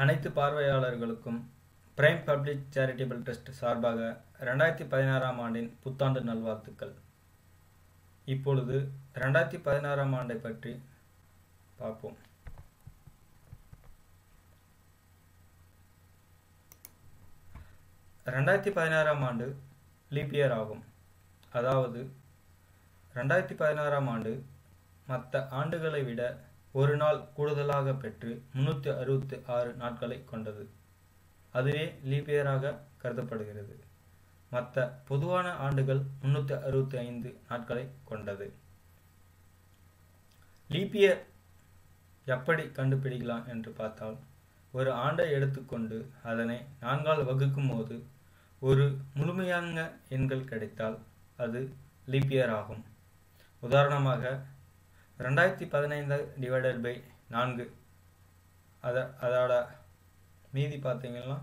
அனைத்து பார்வையாளர்களுக்கும் prime public charitable trust சார்பாக 2016ஆம் ஆண்டின் புத்தாண்டு நல்வாழ்த்துக்கள். இப்பொழுது 2016ஆம் ஆண்டை பற்றி பார்ப்போம். ஆண்டு லீப் இயர் ஆகும். அதாவது 2016ஆம் ஆண்டு மற்ற ஆண்டுகளை விட ஒரு நாள் கூடுதலாக பெற்று 366 நாட்களை கொண்டது. அதுவே லீப் இயராக கருதப்படுகிறது. மற்ற பொதுவான ஆண்டுகள் 365 நாட்களை கொண்டது. லீப் இயர் எப்படி கண்டுபிடிக்கலாம் என்று பார்த்தால், ஒரு ஆண்டை எடுத்துக்கொண்டு அதனை 4ஆல் வகுக்கும் போது ஒரு முழுமையான எண்கள் கிடைத்தால் அது லீப் இயர் ஆகும். உதாரணமாக 2015/4 அதோட மீதி பார்த்தீங்கன்னா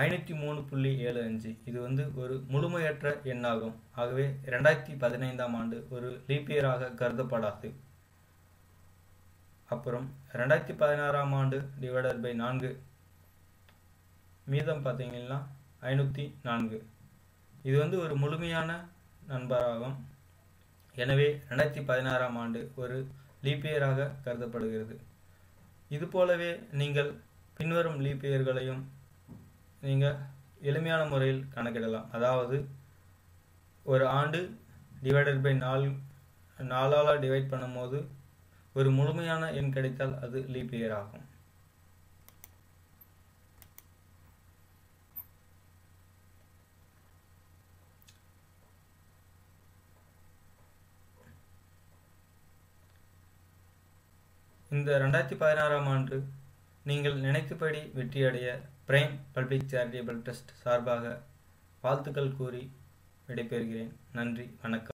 503.75. இது ஒரு முழுமையற்ற எண்ணாகும். ஆகவே 2015ஆம் ஆண்டு ஒரு லீப் இயராக கருதப்படாது. அப்புறம் 2016ஆம் ஆண்டு /4 மீதம் பார்த்தீங்கன்னா 504. இது ஒரு முழுமையான நம்பராகும். எனவே 2016ஆம் ஆண்டு ஒரு லீப் இயராக கருதப்படுகிறது. இது போலவே நீங்கள் பின்வரும் லீப் இயர்களையும் நீங்கள் எளிமையான முறையில் கணக்கிடலாம். அதாவது ஒரு ஆண்டு /4 டிவைட் பண்ணும்போது ஒரு முழுமையான எண் கிடைத்தால் அது லீப் இயர் ஆகும். இந்த 2016ஆம் ஆண்டு நீங்கள் நினைத்தபடி வெற்றியடைய பிரைம் பப்ளிக் சேரிட்டபிள் ட்ரஸ்ட் சார்பாக வாழ்த்துக்கள் கூறி விடைபெறுகிறேன். நன்றி, வணக்கம்.